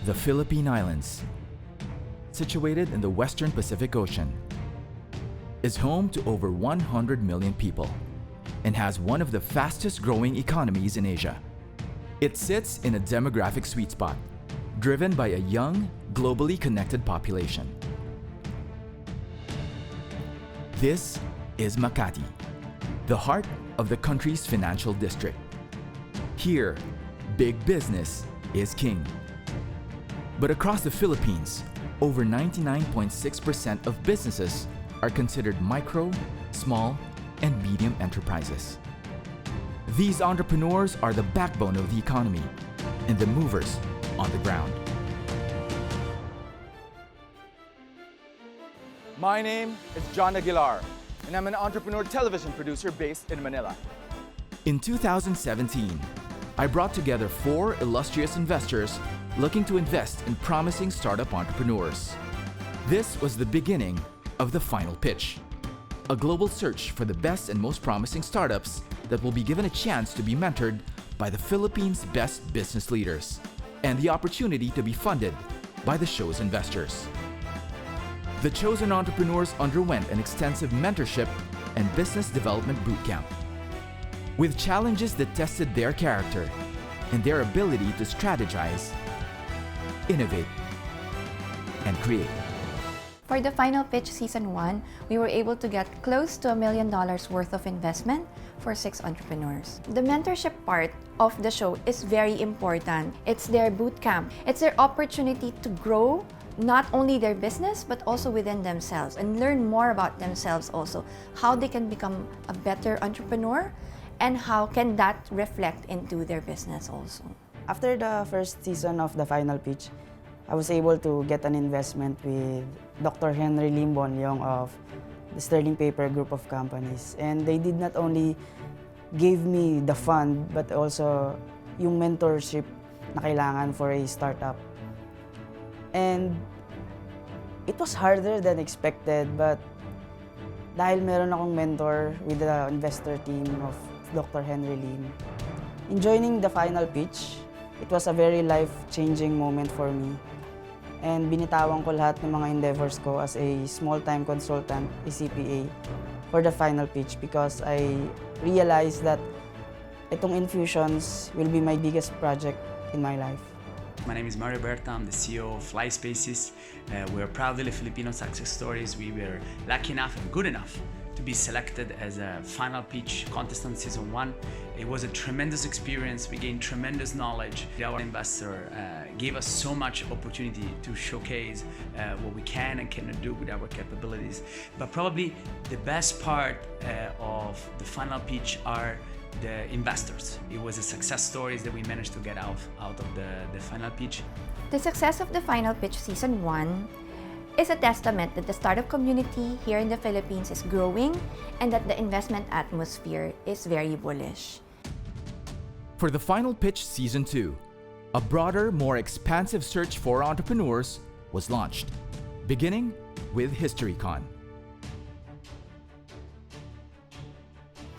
The Philippine Islands, situated in the western Pacific Ocean, is home to over 100 million people and has one of the fastest growing economies in Asia. It sits in a demographic sweet spot, driven by a young, globally connected population. This is Makati, the heart of the country's financial district. Here, big business is king. But across the Philippines, over 99.6% of businesses are considered micro, small, and medium enterprises. These entrepreneurs are the backbone of the economy and the movers on the ground. My name is John Aguilar, and I'm an entrepreneur television producer based in Manila. In 2017, I brought together 4 illustrious investors looking to invest in promising startup entrepreneurs. This was the beginning of the final pitch, a global search for the best and most promising startups that will be given a chance to be mentored by the Philippines' best business leaders, and the opportunity to be funded by the show's investors. The chosen entrepreneurs underwent an extensive mentorship and business development bootcamp, with challenges that tested their character and their ability to strategize, innovate, and create. For the final pitch season 1, we were able to get close to $1 million worth of investment for 6 entrepreneurs. The mentorship part of the show is very important. It's their boot camp. It's their opportunity to grow not only their business but also within themselves and learn more about themselves also, how they can become a better entrepreneur and how can that reflect into their business also. After the first season of the final pitch, I was able to get an investment with Dr. Henry Lim Bonlyong of the Sterling Paper Group of Companies. And they did not only give me the fund, but also yung mentorship na kailangan for a startup. And it was harder than expected, but dahil meron akong mentor with the investor team of Dr. Henry Lim, in joining the final pitch, it was a very life-changing moment for me. And binitawan ko lahat ng mga endeavors ko as a small-time consultant, a CPA, for the final pitch because I realized that itong infusions will be my biggest project in my life. My name is Mario Berta. I'm the CEO of Fly Spaces. We're proudly Filipino success stories. We were lucky enough and good enough to be selected as a final pitch contestant season 1. It was a tremendous experience. We gained tremendous knowledge. Our investor gave us so much opportunity to showcase what we can and cannot do with our capabilities. But probably the best part of the final pitch are the investors. It was a success stories that we managed to get out of the final pitch. The success of the final pitch season 1 is a testament that the startup community here in the Philippines is growing and that the investment atmosphere is very bullish. For the final pitch season 2, a broader, more expansive search for entrepreneurs was launched, beginning with HistoryCon.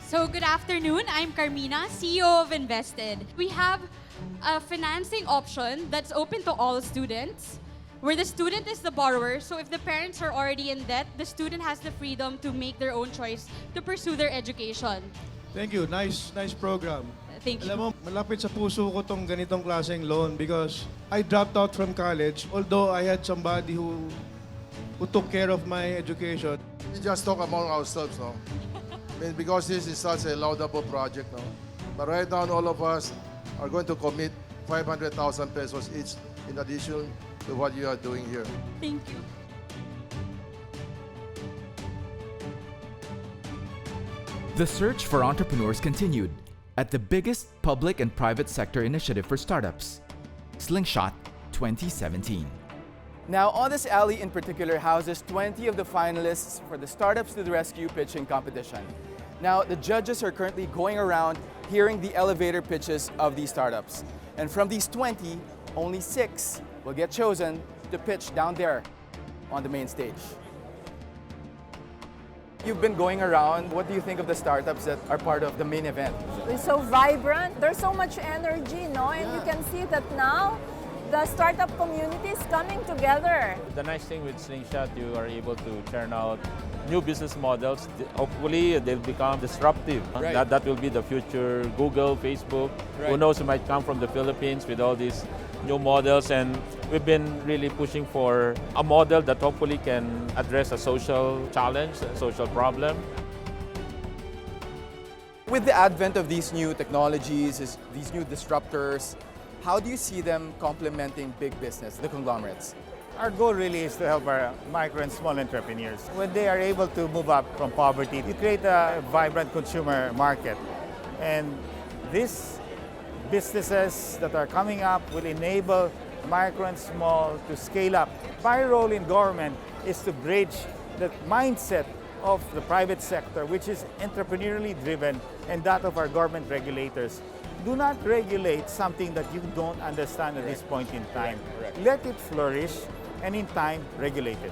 So good afternoon, I'm Carmina, CEO of Invested. We have a financing option that's open to all students, where the student is the borrower. So if the parents are already in debt, the student has the freedom to make their own choice to pursue their education. Thank you. Nice program. Thank you. Alam mo, malapit sa puso ko tong ganitong klaseng loan because I dropped out from college, although I had somebody who took care of my education. We just talk among ourselves, no? I mean, because this is such a laudable project, no? But right now, all of us are going to commit 500,000 pesos each in addition to what you are doing here. Thank you. The search for entrepreneurs continued at the biggest public and private sector initiative for startups, Slingshot 2017. Now, On This Alley in particular houses 20 of the finalists for the Startups to the Rescue pitching competition. Now, the judges are currently going around hearing the elevator pitches of these startups. And from these 20, only 6 will get chosen to pitch down there on the main stage. You've been going around. What do you think of the startups that are part of the main event? It's so vibrant. There's so much energy, no? And you can see that now The startup community is coming together. The nice thing with Slingshot, you are able to churn out new business models. Hopefully, they'll become disruptive. Right. That will be the future. Google, Facebook, Right. who knows, it might come from the Philippines with all these new models. And we've been really pushing for a model that hopefully can address a social challenge, a social problem. With the advent of these new technologies, these new disruptors, how do you see them complementing big business, the conglomerates? Our goal really is to help our micro and small entrepreneurs. When they are able to move up from poverty, you create a vibrant consumer market. And these businesses that are coming up will enable micro and small to scale up. My role in government is to bridge the mindset of the private sector, which is entrepreneurially driven, and that of our government regulators. Do not regulate something that you don't understand at this point in time. Let it flourish, and in time, regulate it.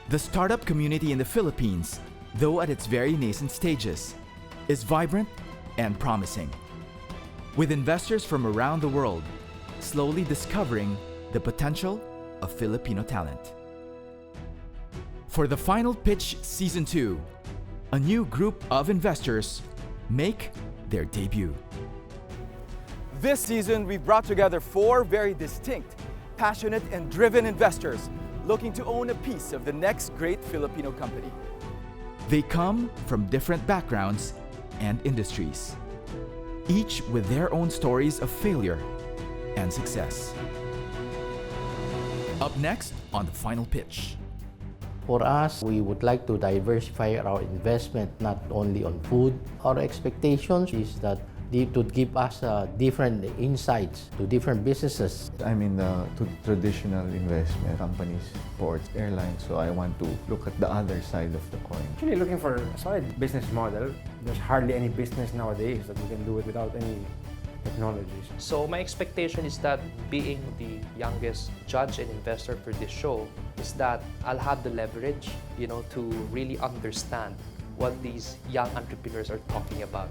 The startup community in the Philippines, though at its very nascent stages, is vibrant and promising, with investors from around the world slowly discovering the potential of Filipino talent. For the Final Pitch Season 2, a new group of investors make their debut. This season, we've brought together 4 very distinct, passionate, and driven investors looking to own a piece of the next great Filipino company. They come from different backgrounds and industries, each with their own stories of failure and success. Up next on the Final Pitch. For us, we would like to diversify our investment not only on food. Our expectations is that it would give us different insights to different businesses. I'm in the traditional investment companies, ports, airlines, so I want to look at the other side of the coin. Actually looking for a solid business model. There's hardly any business nowadays that you can do it without any technologies. So my expectation is that being the youngest judge and investor for this show is that I'll have the leverage, to really understand what these young entrepreneurs are talking about.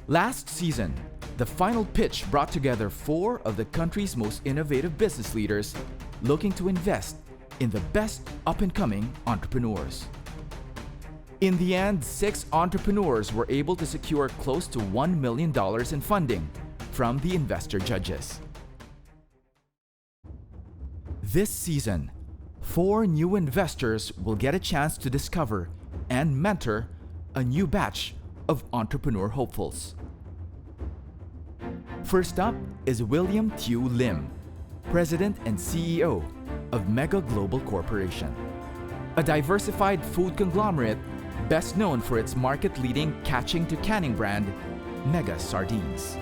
Last season, the Final Pitch brought together 4 of the country's most innovative business leaders looking to invest in the best up-and-coming entrepreneurs. In the end, 6 entrepreneurs were able to secure close to $1 million in funding from the Investor Judges. This season, 4 new investors will get a chance to discover and mentor a new batch of entrepreneur hopefuls. First up is William Tiu Lim, President and CEO of Mega Global Corporation, a diversified food conglomerate best known for its market-leading catching to canning brand, Mega Sardines.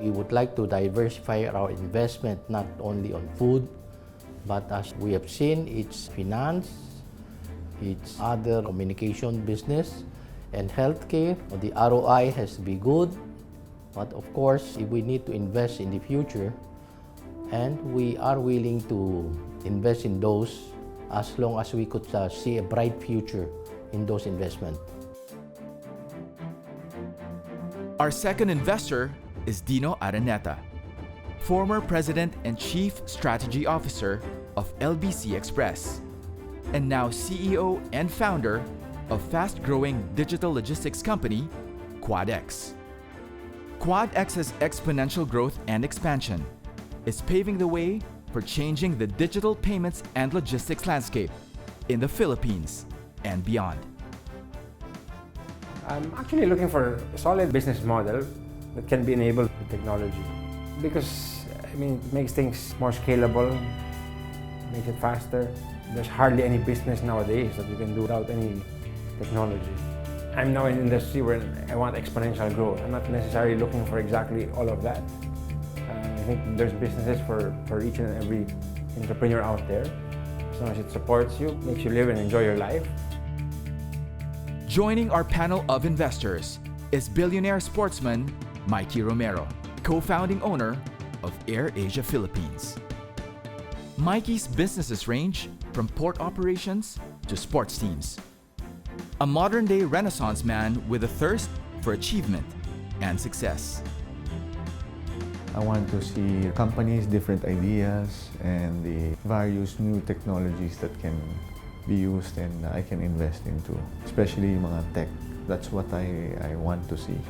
We would like to diversify our investment not only on food, but as we have seen, it's finance, it's other communication business, and healthcare. The ROI has to be good, but of course, if we need to invest in the future, and we are willing to invest in those as long as we could see a bright future in those investments. Our second investor is Dino Araneta, former President and Chief Strategy Officer of LBC Express, and now CEO and founder of fast-growing digital logistics company, QuadX. QuadX's exponential growth and expansion is paving the way for changing the digital payments and logistics landscape in the Philippines and beyond. I'm actually looking for a solid business model that can be enabled with technology. Because, it makes things more scalable, makes it faster. There's hardly any business nowadays that you can do without any technology. I'm now in an industry where I want exponential growth. I'm not necessarily looking for exactly all of that. I think there's businesses for each and every entrepreneur out there. As long as it supports you, makes you live and enjoy your life. Joining our panel of investors is billionaire sportsman Mikee Romero, co-founding owner of Air Asia Philippines. Mikee's businesses range from port operations to sports teams. A modern-day Renaissance man with a thirst for achievement and success. I want to see companies, different ideas, and the various new technologies that can be used and I can invest into, especially mga tech. That's what I want to see.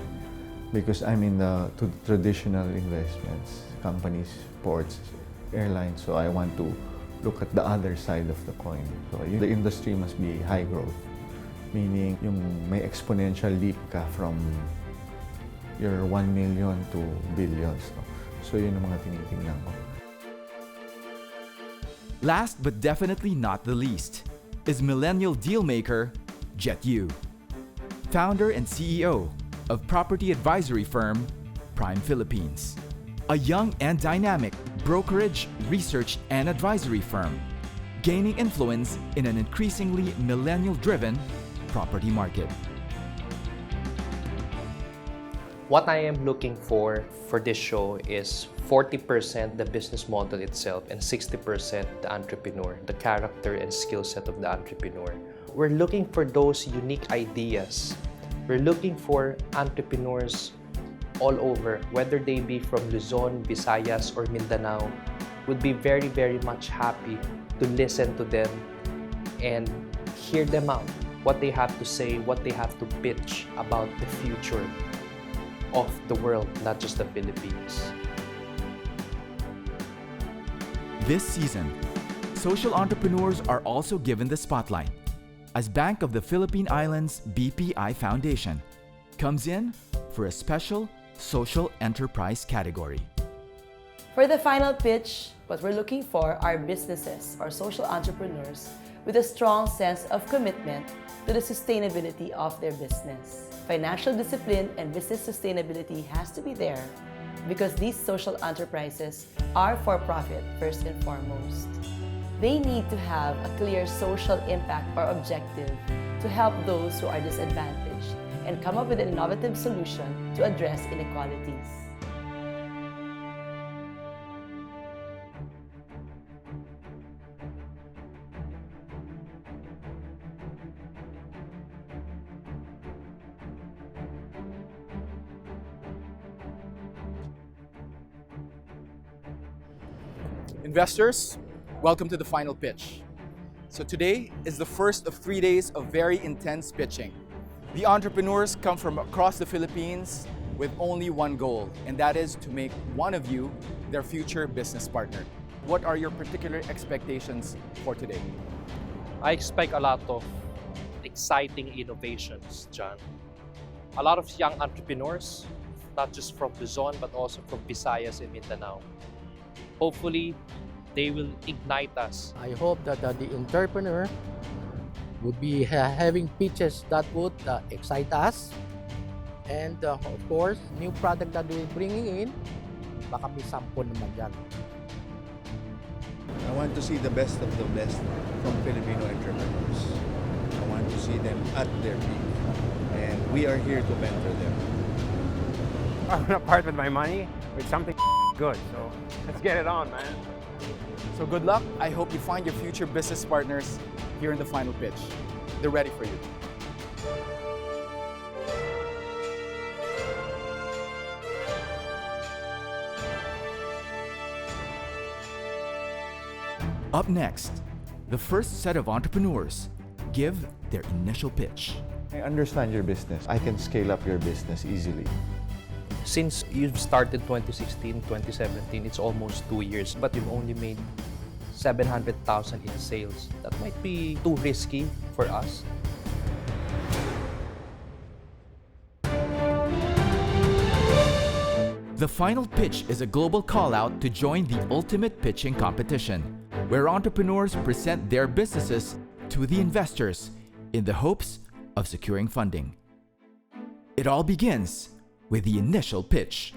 Because I'm in the traditional investments, companies, ports, airlines, so I want to look at the other side of the coin. So the industry must be high growth, meaning yung may exponential leap ka from your 1 million to billions. So yun ang mga tinitingnan ko. Last but definitely not the least is millennial dealmaker Jet Yu, founder and CEO of property advisory firm Prime Philippines, a young and dynamic brokerage, research, and advisory firm, gaining influence in an increasingly millennial-driven property market. What I am looking for this show is 40% the business model itself and 60% the entrepreneur, the character and skill set of the entrepreneur. We're looking for those unique ideas. We're looking for entrepreneurs all over, whether they be from Luzon, Visayas, or Mindanao. Would be very, very much happy to listen to them and hear them out, what they have to say, what they have to pitch about the future of the world, not just the Philippines. This season, social entrepreneurs are also given the spotlight as Bank of the Philippine Islands BPI Foundation comes in for a special social enterprise category. For the final pitch, what we're looking for are businesses or social entrepreneurs with a strong sense of commitment to the sustainability of their business. Financial discipline and business sustainability has to be there because these social enterprises are for profit first and foremost. They need to have a clear social impact or objective to help those who are disadvantaged and come up with an innovative solution to address inequalities. Investors, welcome to the final pitch. So today is the first of 3 days of very intense pitching. The entrepreneurs come from across the Philippines with only one goal, and that is to make one of you their future business partner. What are your particular expectations for today? I expect a lot of exciting innovations, John. A lot of young entrepreneurs, not just from Luzon, but also from Visayas and Mindanao. Hopefully, they will ignite us. I hope that the entrepreneur would be having pitches that would excite us. And of course, new product that we're bringing in, baka may sample naman dyan. I want to see the best of the best from Filipino entrepreneurs. I want to see them at their peak. And we are here to mentor them. I want to part with my money with something good. So let's get it on, man. So good luck. I hope you find your future business partners here in the final pitch. They're ready for you. Up next, the first set of entrepreneurs give their initial pitch. I understand your business. I can scale up your business easily. Since you've started 2016, 2017, it's almost 2 years, but you've only made 700,000 in sales. That might be too risky for us. The final pitch is a global call-out to join the ultimate pitching competition, where entrepreneurs present their businesses to the investors in the hopes of securing funding. It all begins with the initial pitch,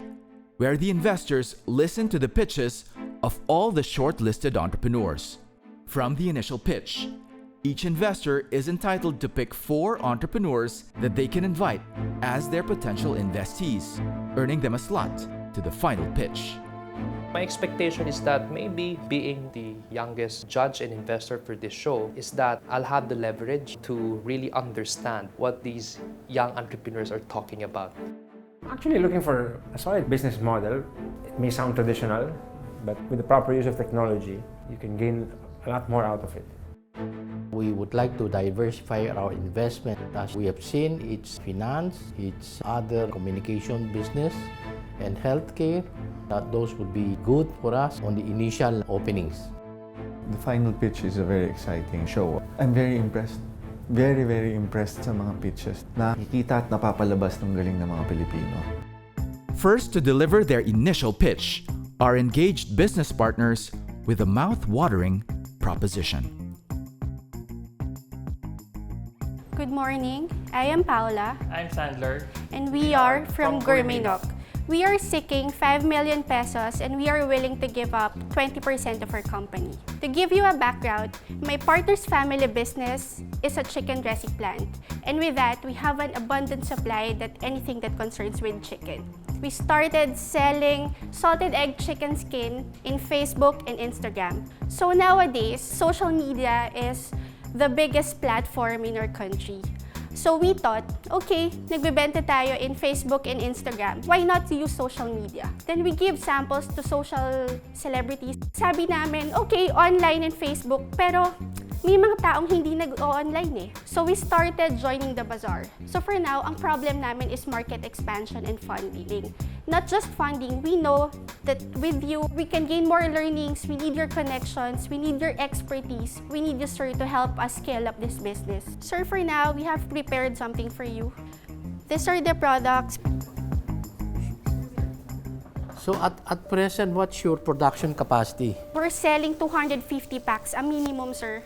where the investors listen to the pitches of all the shortlisted entrepreneurs. From the initial pitch, each investor is entitled to pick 4 entrepreneurs that they can invite as their potential investees, earning them a slot to the final pitch. My expectation is that maybe being the youngest judge and investor for this show is that I'll have the leverage to really understand what these young entrepreneurs are talking about. Actually looking for a solid business model. It may sound traditional, but with the proper use of technology, you can gain a lot more out of it. We would like to diversify our investment. As we have seen, it's finance, it's other communication business, and healthcare. Those would be good for us on the initial openings. The final pitch is a very exciting show. I'm very impressed. Very, very impressed sa mga pitches. Nakikita at napapalabas ng galing ng mga Pilipino. First to deliver their initial pitch are engaged business partners with a mouth-watering proposition. Good morning. I am Paula. I'm Sandler. And we are from Gourmet. We are seeking 5 million pesos and we are willing to give up 20% of our company. To give you a background, my partner's family business is a chicken dressing plant. And with that, we have an abundant supply that anything that concerns with chicken. We started selling salted egg chicken skin in Facebook and Instagram. So nowadays, social media is the biggest platform in our country. So we thought, okay, nagbebenta tayo in Facebook and Instagram. Why not use social media? Then we give samples to social celebrities. Sabi namin, okay, online and Facebook, pero may mga taong hindi nag-online eh. So we started joining the bazaar. So for now, ang problem namin is market expansion and funding. Not just funding, we know that with you, we can gain more learnings, we need your connections, we need your expertise, we need you, sir, to help us scale up this business. Sir, for now, we have prepared something for you. These are the products. So at present, what's your production capacity? We're selling 250 packs, a minimum, sir.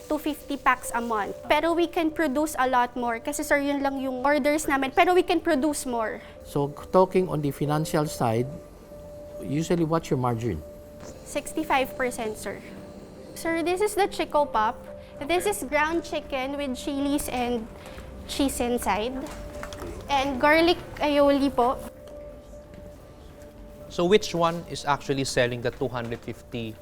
250 packs a month. Pero we can produce a lot more kasi sir, yun lang yung orders namin. Pero we can produce more. So talking on the financial side, usually what's your margin? 65%, sir. Sir, this is the Chico Pop. This is ground chicken with chilies and cheese inside. And garlic aioli po. So which one is actually selling the 250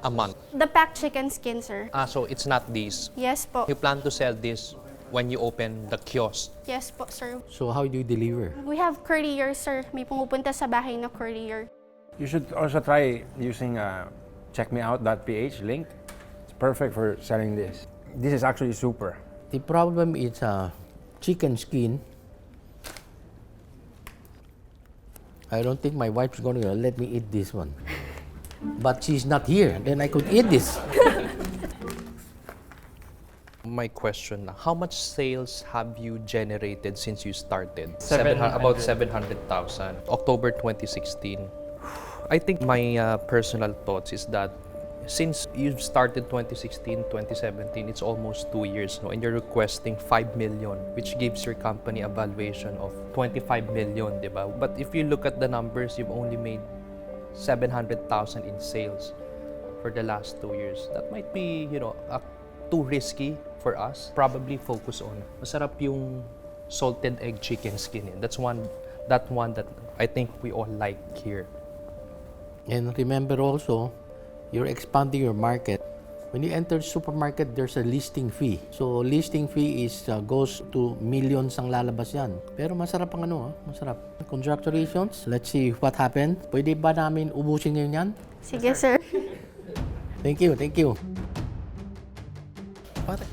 a month? The packed chicken skin, sir. So it's not these? Yes po. You plan to sell this when you open the kiosk? Yes po, sir. So how do you deliver? We have courier, sir. May pumupunta sa bahay na courier. You should also try using checkmeout.ph link. It's perfect for selling this. This is actually super. The problem is chicken skin. I don't think my wife's going to let me eat this one. But she's not here, then I could eat this. My question, how much sales have you generated since you started? About 700,000. October 2016. I think my personal thoughts is that since you started 2016, 2017, it's almost 2 years now, and you're requesting 5 million, which gives your company a valuation of 25 million, diba? But if you look at the numbers, you've only made 700,000 in sales for the last 2 years. That might be, too risky for us. Probably focus on masarap yung salted egg chicken skin. That's one that I think we all like here. And remember also, you're expanding your market. When you enter supermarket, there's a listing fee. So listing fee is goes to millions ang lalabas yan. Pero masarap ang masarap. Congratulations. Let's see what happened. Pwede ba namin ubusin ngayon yan? Sige, sir. Thank you, thank you.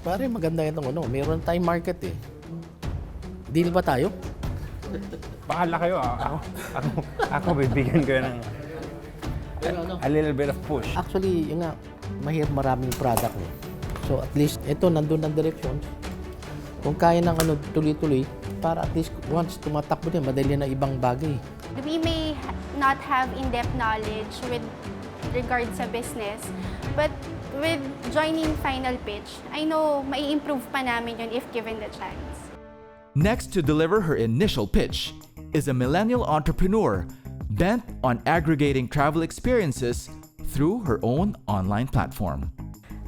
Pare maganda itong meron tayong market eh. Deal ba tayo? Bahala kayo. Ako bibigyan ko ng a little bit of push. Actually, yung mahirap maraming product eh. So at least ito nandun ang direction. Kung kaya ng tuloy-tuloy, para at least once tumatakbo din, madali na ibang bagay. We may not have in-depth knowledge with regards sa business, but with joining Final Pitch, I know may improve pa namin yun if given the chance. Next to deliver her initial pitch is a millennial entrepreneur bent on aggregating travel experiences through her own online platform.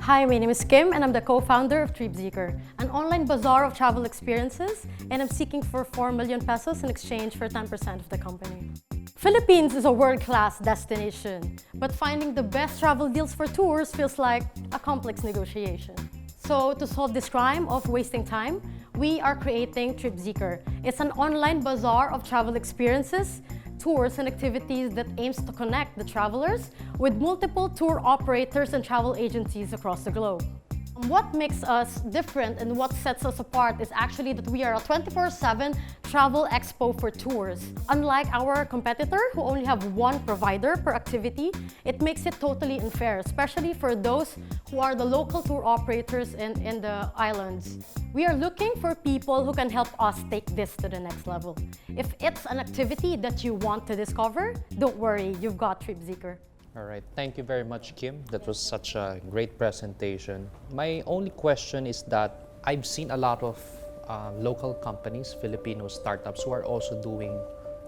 Hi, my name is Kim and I'm the co-founder of TripSeeker, an online bazaar of travel experiences, and I'm seeking for 4 million pesos in exchange for 10% of the company. Philippines is a world-class destination, but finding the best travel deals for tours feels like a complex negotiation. So to solve this crime of wasting time, we are creating TripZeeker. It's an online bazaar of travel experiences, tours, and activities that aims to connect the travelers with multiple tour operators and travel agencies across the globe. What makes us different and what sets us apart is actually that we are a 24/7 travel expo for tours. Unlike our competitor who only have one provider per activity, it makes it totally unfair, especially for those who are the local tour operators in the islands. We are looking for people who can help us take this to the next level. If it's an activity that you want to discover, don't worry, you've got TripZeeker. All right, thank you very much, Kim. That was such a great presentation. My only question is that I've seen a lot of local companies, Filipino startups, who are also doing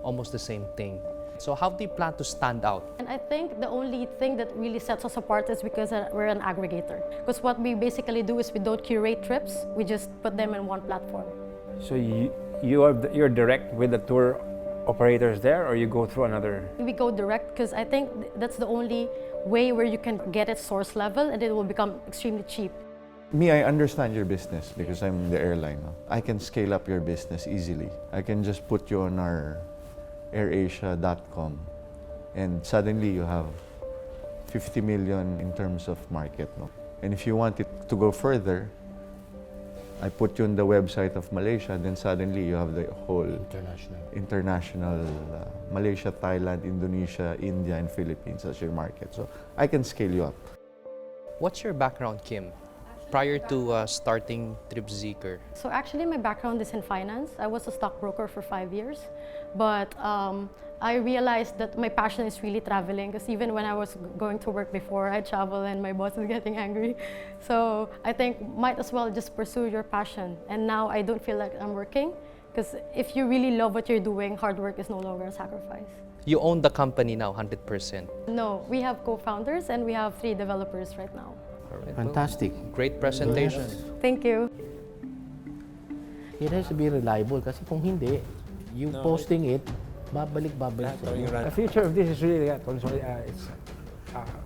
almost the same thing. So how do you plan to stand out? And I think the only thing that really sets us apart is because we're an aggregator. Because what we basically do is we don't curate trips, we just put them in one platform. So you're direct with the tour operators there, or you go through another? We go direct because I think that's the only way where you can get it source level and it will become extremely cheap. Me, I understand your business because I'm the airline. No? I can scale up your business easily. I can just put you on our airasia.com and suddenly you have 50 million in terms of market. No? And if you want it to go further, I put you on the website of Malaysia, then suddenly you have the whole international Malaysia, Thailand, Indonesia, India, and Philippines as your market. So I can scale you up. What's your background, Kim, prior to starting TripZeeker? So actually my background is in finance. I was a stockbroker for 5 years, but I realized that my passion is really traveling because even when I was going to work before, I travel and my boss is getting angry. So I think might as well just pursue your passion. And now I don't feel like I'm working because if you really love what you're doing, hard work is no longer a sacrifice. You own the company now 100%. No, we have co-founders and we have 3 developers right now. All right, Fantastic. well, great presentation. Yes. Thank you. It has to be reliable kasi kung hindi, you posting it, babalik. The future of this is really it's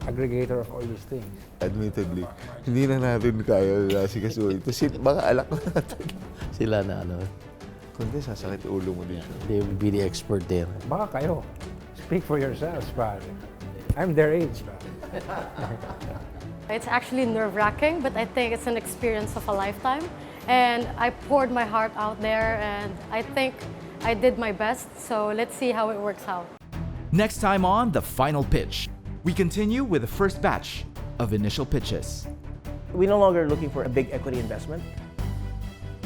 aggregator of all these things. Admittedly, hindi na natin kaya asikasuhin. Kasi baka alak na natin. Sila na ano. Kundi sasakit ulo mo din. They will be the expert there. Baka kayo. Speak for yourselves, pare. I'm their age, pare. It's actually nerve-wracking, but I think it's an experience of a lifetime. And I poured my heart out there, and I think I did my best, so let's see how it works out. Next time on The Final Pitch, we continue with the first batch of initial pitches. We're no longer looking for a big equity investment,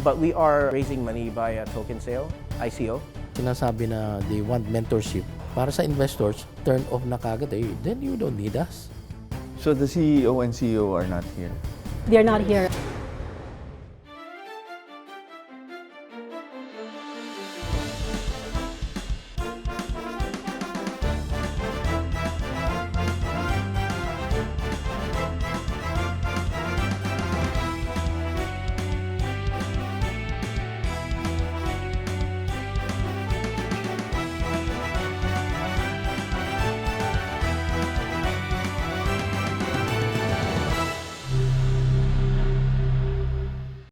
but we are raising money via token sale, ICO. Sinasabi na they want mentorship. Para sa investors, turn off na kagad then you don't need us. So the CEO and CEO are not here. They're not here.